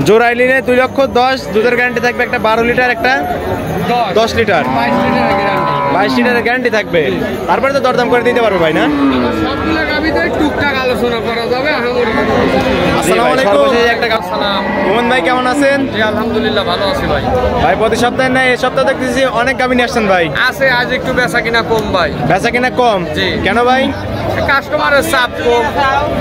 জোড়াই নিলে 2,10,000 দুধের গ্যারান্টি থাকবে, একটা 12 লিটার একটা 10 লিটার 22 লিটারের গ্যারান্টি থাকবে। তারপরে তো দরদাম করে দিতে পারবে ভাই না? টুকটাক আলোচনা করা যাবে। আসসালামু আলাইকুম। মোহন ভাই কেমন আছেন? জি আলহামদুলিল্লাহ ভালো আছি ভাই। ভাই প্রতি সপ্তাহে না এই সপ্তাহে দেখতেছি অনেক গাভী নিয়ে আসছেন ভাই। আছে আজ একটু বেচা কিনা কম ভাই। বেচা কিনা কম? জি। কেন ভাই? কাস্টমারের চাপ কম।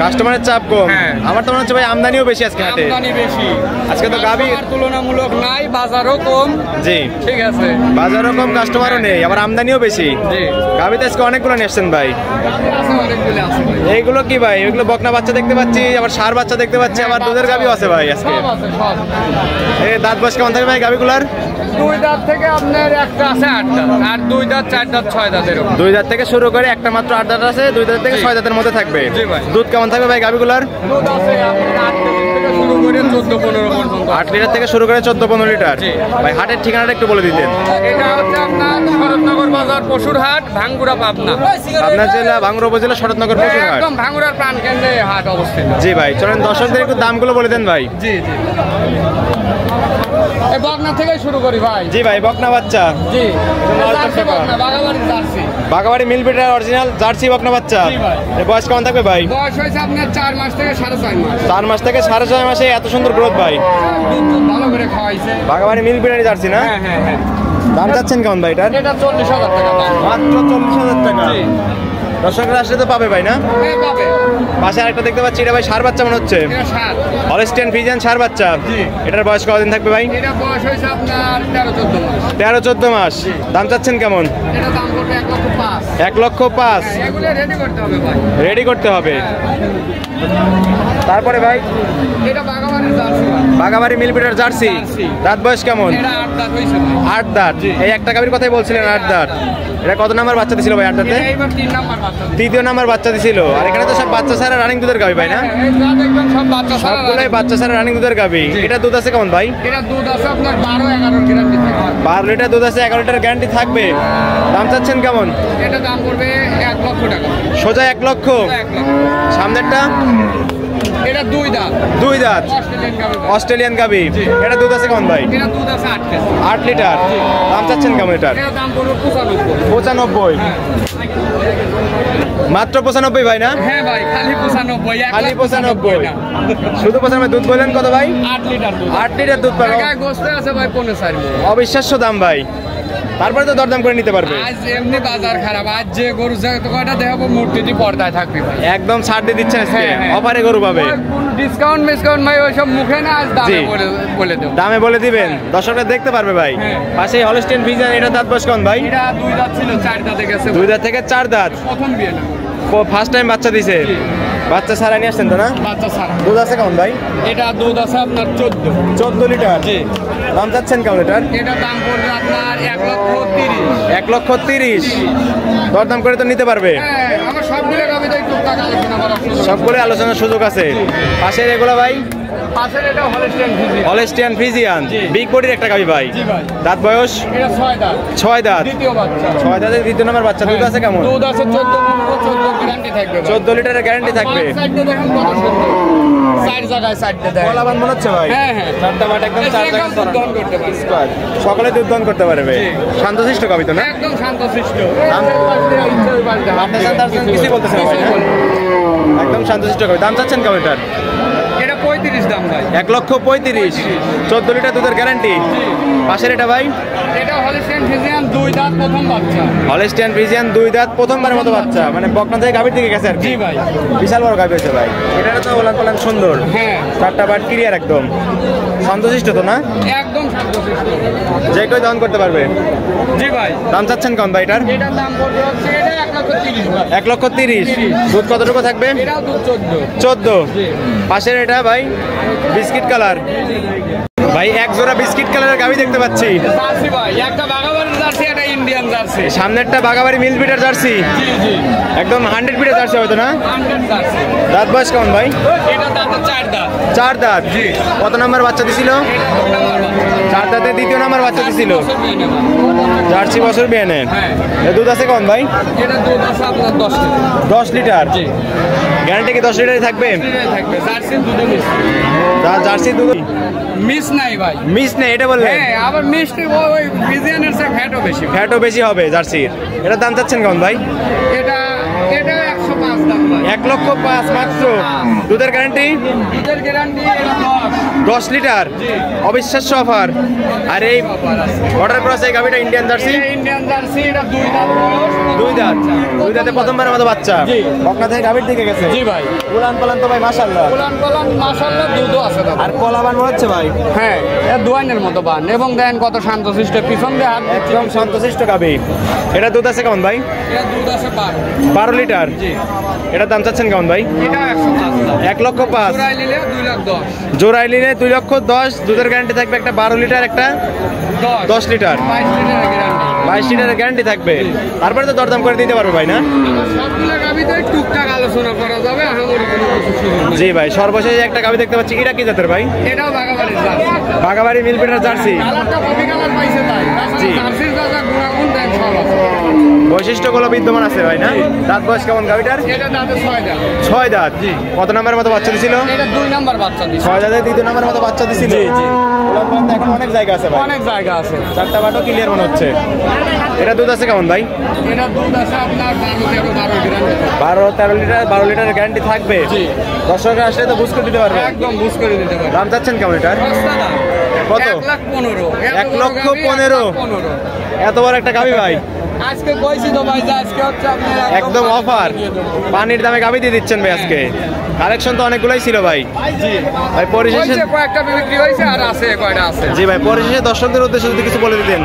কাস্টমারের চাপ কম? হ্যাঁ। আমার তো মনে হচ্ছে ভাই আমদানিও বেশি আজকে হাটে। আমদানি বেশি আজকে তো গাভী তুলনামূলক নাই, বাজারও কম। জি ঠিক আছে, বাজারও কম, কাস্টমারও নেই, আবার আমদানিও বেশি। জি গাভী তো আজকে অনেকগুলো নিয়ে আসছেন ভাই। আছে, অনেকগুলো আছে ভাই। এইগুলো কি ভাই? এগুলো বকনা বাচ্চা দেখতে পাচ্ছি, আবার ষাঁড় বাচ্চা দেখতে পাচ্ছি, আবার দুধের গাভীও আছে ভাই আজকে। সব আছে সব। এই দাঁত বয়স কেমন থাকে ভাই গাভীগুলার? 2 দাঁত থেকে আপনার একটা আছে 8 দাঁত, আর 2 দাঁত 4 দাঁত 6 দাঁত এরকম। 2 দাঁত থেকে শুরু করে একটা মাত্র 8 দাঁত আছে, 2 দাঁত থেকে 6 দাঁতের মধ্যে থাকবে। জি ভাই। দুধ কেমন থাকবে ভাই গাভীগুলার? দুধ আছে আপনার 8 থেকে শুরু করে 14-15 পর্যন্ত। 8 লিটার থেকে শুরু করে 14-15 লিটার। জি। ভাই হাটের ঠিকানাটা একটু বলে দিতেন। এটা হচ্ছে আপনার শরৎনগর বাজার, পশুরহাট, ভাঙ্গুড়া, পাবনা। আপনার জেলা ভাঙ্গুড়া উপজেলা শরৎনগর পশুরহাট। একদম ভাঙ্গুড়ার প্রাণ কেন্দ্রে হাট অবস্থিত। জি ভাই, চলেন দর্শকদের একটু দামগুলো বলে দেন ভাই। জি জি, এই বকনা থেকে শুরু করি ভাই। জি ভাই, বকনা বাচ্চা। জি, জার্সি বকনা, বাগাবাড়ি জার্সি। বাগাবাড়ি মিল বিটার অরিজিনাল জার্সি বকনা বাচ্চা। জি ভাই। এর বয়স কেমন থাকবে ভাই? বয়স হয়েছে আপনার 4 মাস থেকে 6.5 মাস। 4 মাস থেকে 6.5 মাসে এত সুন্দর গ্রোথ ভাই। দুধ ভালো করে খাওয়াইছে। বাগাবাড়ি মিল বিটারি জার্সি না? হ্যাঁ হ্যাঁ হ্যাঁ। দাম চাচ্ছেন কেমন ভাই এটার? এটা 40,000 টাকা দাম। মাত্র 40,000 টাকা। জি। দর্শকরা আসলে তো পাবে ভাই না? হ্যাঁ পাবে। পাশে আরেকটা দেখতে পাচ্ছি, এটা ভাই ষাঁড় বাচ্চা মনে হচ্ছে। এটা 7। হলস্টিয়ান ফ্রিজিয়ান ষাঁড় বাচ্চা। জি। এটার বয়স কতদিন থাকবে ভাই? এটা বয়স হয়েছে আপনার 13-14 মাস। 13-14 মাস। দাম চাচ্ছেন কেমন? এটা দাম পড়বে 1,05,000। 1,05,000 এগুলো রেডি করতে হবে ভাই। রেডি করতে হবে। তারপরে ভাই এটা বাগাবাড়ির জার্সি ভাই। বাগাবাড়ি মিল বিটার জার্সি। জার্সি। দাঁত বয়স কেমন? এটা 8 দাঁত হয়েছে ভাই। 8 দাঁত। এই একটা গাভীর কথাই বলছিলেন 8 দাঁত। এটা কত নাম্বার বাচ্চা দিছিল ভাই 8 দাঁতে? এটা এইবার 3 নাম্বার বাচ্চা দিছে। তৃতীয় নাম্বার বাচ্চা দিছিল। আর এখানে তো সব বাচ্চা ছাড়া রানিং দুধের গাভী ভাই না? এই জাত একদম সব বাচ্চা ছাড়া। সবগুলাই বাচ্চা ছাড়া রানিং দুধের গাভী। এটা দুধ আছে কেমন ভাই? এটা দুধ আছে আপনার 12-11 গ্যারান্টি থাকে। 12 লিটার দুধ আছে, 11 লিটার গ্যারান্টি থাকবে। দাম চাচ্ছেন কেমন? এটা দাম পড়বে 1 লক্ষ টাকা। সোজা 1 লক্ষ। 1 লক্ষ। সামনেরটা এটা 2 দাঁত। 2 দাঁত অস্ট্রেলিয়ান গাভী। অস্ট্রেলিয়ান গাভী। এটা দুধ আছে কেমন ভাই? এটা দুধ আছে 8 কেজি। 8 লিটার। দাম চাচ্ছেন কেমন এটার? এটা দাম পড়বে 95। 95। মাত্র 95 ভাই না? হ্যাঁ ভাই, খালি 95। খালি 95। শুধু 95। দুধ বললেন কত ভাই? 8 লিটার দুধ। 8 লিটার দুধ পাবে। টাকায় গোস্ত আছে ভাই 15 মণ। অবিশ্বাস্য দাম ভাই। তারপরে তো দরদাম করে নিতে পারবে। আজ এমনি বাজার খারাপ, আজ যে গরু কয়টা দেখাবো মূর্তিটি পর্দায় থাকবে ভাই। একদম ছাড় দিয়ে দিচ্ছেন আজকে। হ্যাঁ, হ্যাঁ। অফারে গরু পাবে। ডিসকাউন্ট মিসকাউন্ট ভাই ওইসব মুখে না, আজ দামে জি। বলে দেবো। দামে বলে দিবেন, দর্শকরা দেখতে পারবে ভাই। হ্যাঁ। পাশে হলস্টিয়ান ফ্রিজিয়ান, এটা দাঁত বয়স কেমন ভাই? এটা 2 দাঁত ছিল, 4 দাঁতে গেছে। 2 দাঁত থেকে 4 দাঁত। প্রথম বিয়ে না, ফার্স্ট টাইম বাচ্চা দিছে। জি। বাচ্চা ছাড়া নিয়ে আসছেন তো না? বাচ্চা ছাড়া। দুধ আছে কেমন ভাই? এটা দুধ আছে আপনার 14। 14 লিটার। জি। দাম চাচ্ছেন কেমন এটার? এটা দাম পড়বে আপনার 1,30,000। 1,30,000। দরদাম করে তো নিতে পারবে। হ্যাঁ, আমার সবগুলো গাভী তো টুকটাক আলোচনা করার সুযোগ আছে। সবগুলো আলোচনার সুযোগ আছে। পাশের এগুলো ভাই পাশের এটা হলস্টিয়ান ফ্রিজিয়ান। হলস্টিয়ান ফ্রিজিয়ান, জি। বিগ বডির একটা গাভী ভাই। জি ভাই। দাঁত বয়স এটা 6 দাঁত। 6 দাঁত। দ্বিতীয় বাচ্চা। 6 দাঁতের দ্বিতীয় নম্বর বাচ্চা। দুধ আছে কেমন? দুধ আছে 14 গ্যারান্টি থাকবে ভাই। 14 লিটারের গ্যারান্টি থাকবে। সাইডে দেখেন কত সুন্দর। সাইড জায়গায় সাইডে দেখেন। কলা বান মনে হচ্ছে ভাই। হ্যাঁ হ্যাঁ। চারটা বাট একদম চার একদম জায়গায় দুধ দহন করতে পারে। স্কোয়ার। সকালে দুধ দান করতে পারবে। জি। শান্তশিষ্ট গাভী তো না? একদম শান্তশিষ্ট। আপনি কিছুই বলতেছেন ভাই না? একদম শান্তশিষ্ট গাভী। দাম চাচ্ছেন কেমন এটার? এটা 35 দাম ভাই। 1,35,000। 14 লিটার দুধের গ্যারান্টি। পাশের এটা ভাই এটা হলস্টিয়ান ফ্রিজিয়ান 2 দাঁত প্রথম বাচ্চা। হলস্টিয়ান ফ্রিজিয়ান 2 দাঁত প্রথমবারের মতো বাচ্চা, মানে বকনা থেকে গাভীর দিকে গেছে আর কি। জি ভাই। বিশাল বড় গাভী হয়েছে ভাই। এটা তো ওলান পালান সুন্দর। হ্যাঁ। চারটা বাট ক্লিয়ার একদম। শান্তশিষ্ট তো না? একদম শান্তশিষ্ট। যে কেউ দহন করতে পারবে। জি ভাই। দাম চাচ্ছেন কেমন ভাই এটার? এটার দাম পড়বে হচ্ছে এটা 1,30,000 ভাই। 1,30,000। দুধ কতটুকু থাকবে? এটাও দুধ 14। 14। জি। পাশের এটা ভাই বিস্কিট কালার। ভাই এক জোড়া বিস্কিট কালারের গাভী দেখতে পাচ্ছি। জার্সি ভাই, একটা বাগাবাড়ির জার্সি, একটা ইন্ডিয়ান জার্সি। সামনেরটা বাগাবাড়ি মিল বিটার জার্সি। জি জি। একদম 100 বিটার জার্সি হয়তো না? 100 জার্সি। দাঁত বয়স কেমন ভাই? এটা দাঁতে 4 দাঁত। 4 দাঁত। জি। কত নাম্বার বাচ্চা দিছিল? এটা 2 নাম্বার বাচ্চা। 4 দাঁতে দ্বিতীয় নাম্বার বাচ্চা দিছিল। বছর বিয়ে নেওয়া। জার্সি বছর বিয়ানে। হ্যাঁ। দুধ আছে কোন ভাই? এটা দুধ আছে আপনার 10 লিটার। 10 লিটার। জি। গ্যারান্টি কি 10 লিটারই থাকবে? লিটারে থাকবে। জার্সির দুধে মিস। জার্সি দুধ মিস নাই ভাই। মিস নেই এটা বললেন? হ্যাঁ, আবার মিষ্টি ওই ফ্রিজিয়ানের চেয়ে ফ্যাটও বেশি। ফ্যাটও বেশি হবে জার্সির। এটার দাম চাচ্ছেন কেমন ভাই? এটা 105 দাম ভাই। 1,05,000 মাত্র। দুধের গ্যারান্টি? দুধের গ্যারান্টি এটা 10 লিটার। জি। অবিশ্বাস্য অফার। আর এই অর্ডার ক্রস এই গাবিটা ইন্ডিয়ান জার্সি? এটা ইন্ডিয়ান জার্সি, এটা 2 দাঁত বয়স। 2 দাঁত। 2 দাঁতে প্রথমবারের মতো বাচ্চা। জি। বকনা থেকে গাবির দিকে গেছে। জি ভাই। উলান পালান তো ভাই মাশাআল্লাহ। কোলান মাশাআল্লাহ দুধও আছে দাদা। আর কলাবান মনে হচ্ছে ভাই? হ্যাঁ, এটা দুয়ানের মতো বান এবং দেন কত শান্তশিষ্ট পিছন দিয়ে হাত দিচ্ছে। একদম শান্তশিষ্ট গাবি। এটা দুধ আছে কেমন ভাই? এটা দুধ আছে 12 লিটার। জি। এটার দাম চাচ্ছেন কেমন ভাই? এটা 105 দাম। 1,05,000। জোড়ায় নিলে 2,10,000। জোড়ায় নিলে 2,10,000। দুধের গ্যারান্টি থাকবে একটা 12 লিটার, একটা 10 লিটার। 22 লিটারের গ্যারান্টি। 22 লিটারের গ্যারান্টি থাকবে। তারপরে তো দরদাম করে দিতে পারবে ভাই না? সবগুলো গাবিতে টুকটাক আলোচনা করা যাবে, আহামরি কোনো কিছু সুযোগ নেই। জি ভাই, সর্বশেষ একটা গাবি দেখতে পাচ্ছি। এটা কি জাতের ভাই? এটাও বাগাবাড়ির জার্সি। বাগাবাড়ি মিলপিটার জার্সি। কালারটা কপি কালার পাইছে তাই। জি। জার্সির দাদা গুণাগুণ দেন সব আছে। বৈশিষ্ট্যগুলো বিদ্যমান আছে ভাই না? দাঁত বয়স কেমন গাবিটার? এটা দাঁতে 6 দাঁত। 6 দাঁত। কত নাম্বারের মতো বাচ্চা দিছিল? এটা 2 নাম্বার বাচ্চা দিছে। 6 দাঁতের দ্বিতীয় নাম্বারের মতো বাচ্চা দিছিল। জি, জি। এখন অনেক জায়গা আছে ভাই। অনেক জায়গা আছে। 4টা বাটও ক্লিয়ার মনে হচ্ছে। এটা দুধ আছে কেমন ভাই? এটা দুধ আছে আপনার 12 থেকে 12 গ্রাম। 12-13 লিটার। 12 লিটারের গ্যারান্টি থাকবে। জি। দর্শকরা আসলে তো বুঝ করে দিতে পারবে। একদম বুঝ করে দিতে পারে। দাম চাচ্ছেন কেমন এটার? সস্তা দাম। কত? 1,15,000। 1,15,000 এত বড় একটা গাবি ভাই? আজকে কইছি তো ভাই যে আজকে হচ্ছে আপনি একদম অফার। পানির দামে গাবি দিয়ে দিচ্ছেন ভাই আজকে। কালেকশন তো অনেকগুলাই ছিল ভাই। জি ভাই পরিশেষে হইছে কয়েকটা বিক্রি হইছে আর আছে কয়টা আছে। জি ভাই, পরিশেষে দর্শকদের উদ্দেশ্যে যদি কিছু বলে দিতেন।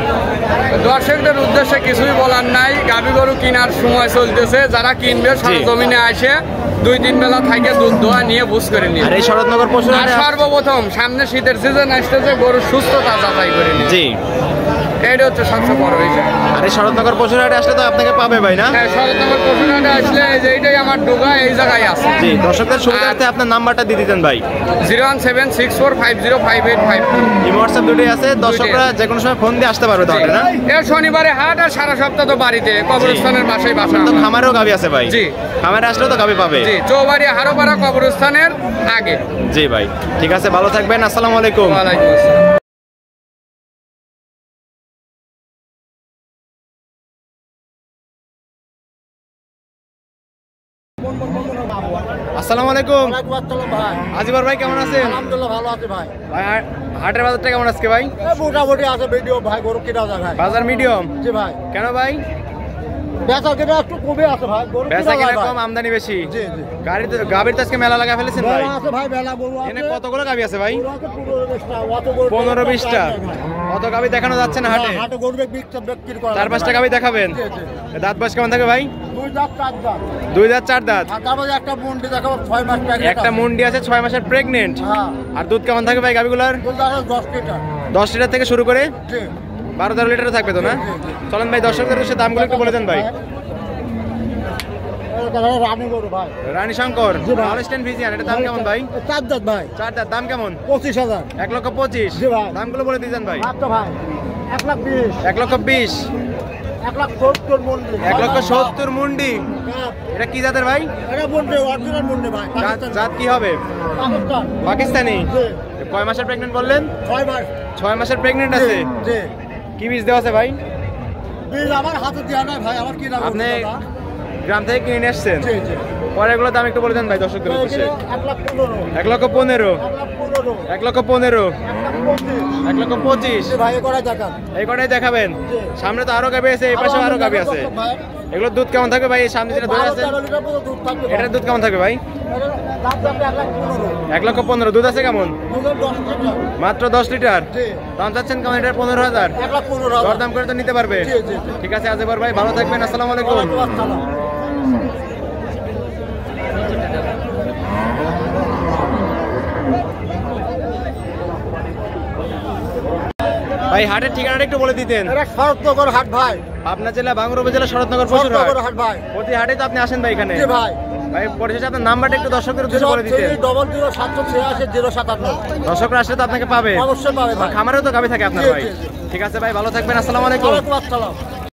দর্শকদের উদ্দেশ্যে কিছুই বলার নাই। গাবি গরু কেনার সময় চলতেছে, যারা কিনবে সরজমিনে আসে 2-3 বেলা থাকে দুধ দোয়া নিয়ে বুঝ করে নিয়ে। আর এই শরৎনগর পশু আর সর্বপ্রথম সামনে শীতের সিজন আসতেছে, গরুর সুস্থতা যাচাই করে নিয়ে। জি, এটা হচ্ছে সবচেয়ে বড় বিষয়। আর এই শরৎনগর পশুর হাটে আসলে তো আপনাকে পাবে ভাই না? হ্যাঁ, শরৎনগর পশুরহাটে আসলে এই যে এইটাই আমার ডোগা, এই জায়গায় আছে। জি, দর্শকদের সুবিধার্থে আপনার নাম্বারটা দিয়ে দিতেন ভাই। 017645052। এই হোয়াটসঅ্যাপ দুটোই আছে। দর্শকরা যে কোনো সময় ফোন দিয়ে আসতে পারবে তাহলে না? এর শনিবারে হাট আর সারা সপ্তাহ তো বাড়িতে কবরস্থানের বাসায় বাসা। তো খামারেও গাবি আছে ভাই? জি। খামারে আসলেও তো গাবি পাবে? জি, চৌবাড়ি হারোপাড়া কবরস্থানের আগে। জি ভাই, ঠিক আছে, ভালো থাকবেন। আসসালামু আলাইকুম। ওয়ালাইকুম আসসালাম। আসসালামু আলাইকুম। ভাই আজিবর ভাই কেমন আছেন? আলহামদুলিল্লাহ ভালো আছে ভাই। ভাই হাটের বাজারটা কেমন আজকে ভাই? মোটামুটি আছে ভিডিও ভাই, গরু কিনা যায় ভাই। বাজার মিডিয়াম? জি ভাই, কেন ভাই? বেচা কিনা একটু কমে আছে ভাই, গরু বেচা কিনা কিনা যায় কম, ভাই। আমদানি বেশি। জি জি, গাবির তো আজকে মেলা লাগা ফেলেছেন ভাই? বেলা আছে ভাই, বেলা গরু আছে। এনে কতগুলো গাবি আছে ভাই? গরু আছে 15-20টা, অত গরু 15-20টা। অত গাবি দেখানো যাচ্ছে না হাটে? হাটে গরু বিক্রি করা 4-5টা গাবি দেখাবেন? জি জি, দাঁত বয়স কেমন থাকে ভাই? 2 দাঁত 4 দাঁত। 2 দাঁত 4 দাঁত। আর তারপরে একটা মুন্ডি দেখাবো 6 মাস প্রেগনেন্ট। একটা মুন্ডি আছে 6 মাসের প্রেগনেন্ট। হ্যাঁ, আর দুধ কেমন থাকে ভাই গাবিগুলার? দুধ আছে 10 লিটার। 10 লিটার থেকে শুরু করে জি, 12-13 লিটার থাকবে তো না? চলেন ভাই দর্শকদের উদ্দেশ্যে দামগুলো একটু বলে দেন ভাই। রানী গরু ভাই, রানী শঙ্কর জি ভাই। হলস্টাইন ফ্রিজিয়ান, এটা দাম কেমন ভাই? 4 দাঁত ভাই, 4 দাঁত। দাম কেমন? 25,000। 1,25,000। জি ভাই। দামগুলো বলে দিয়েছেন ভাই। আচ্ছা ভাই, 1,20,000, 1,20,000। 1,70,000 মুন্ডি। 1,70,000 মুন্ডি। এটা কি জাতের ভাই? এটা মুন্ডি, অরিজিনাল মুন্ডি ভাই। জাত কি হবে? পাকিস্তান। পাকিস্তানি। জি, কয় মাসের প্রেগনেন্ট বললেন? 6 মাস। 6 মাসের প্রেগনেন্ট আছে। জি, কি বীজ দেওয়া আছে ভাই? বীজ আমার হাতে দেওয়া নাই ভাই, আমার কি না আপনি গ্রাম থেকে কিনে নিয়ে আসছেন? জি জি, পরে এগুলো দাম একটু বলে দেন ভাই দর্শকদের উদ্দেশ্যে। 1,15,000, 1,15,000। 1,15,000, 1,15,000। 1,25,000। 1,25,000। জি ভাই, এ করা টাকা। এই কটাই দেখাবেন? জি। সামনে তো আরো গাবি আছে, এই পাশে আরো গাবি আছে। ভাই, এগুলোর দুধ কেমন থাকবে ভাই? এই সামনে যেটা ধরে আছে 12-13 লিটার পর্যন্ত দুধ থাকবে ভাই। এটার দুধ কেমন থাকবে ভাই? এটার দাম থাকবে 1,15,000। 1,15,000। দুধ আছে কেমন? দুধের 10 লিটার। মাত্র 10 লিটার। জি, দাম চাচ্ছেন কেমন এটার? 15,000। 1,15,000। দরদাম করে তো নিতে পারবে? জি জি জি। ঠিক আছে আজিবর ভাই, ভালো থাকবেন। আসসালামু আলাইকুম। ওয়ালাইকুম আসসালাম। ভাই হাটের ঠিকানাটা একটু বলে দিতেন। এটা শরৎনগর হাট ভাই, পাবনা জেলা বাঙ্গুর উপজেলা শরৎনগর পশুর হাট। শরৎনগর হাট ভাই। প্রতি হাটে তো আপনি আসেন ভাই এখানে? জি ভাই, ভাই পরিশেষে আপনার নাম্বারটা একটু দর্শকদের উদ্দেশ্যে বলে দিতেন। 007786 দর্শকরা আসলে তো আপনাকে পাবে, অবশ্যই পাবে ভাই। খামারেও তো গাভী থাকে আপনার জি, ভাই। জি, জি। ঠিক আছে ভাই, ভালো থাকবেন, আসসালামু আলাইকুম। ওয়ালাইকুম আসসালাম।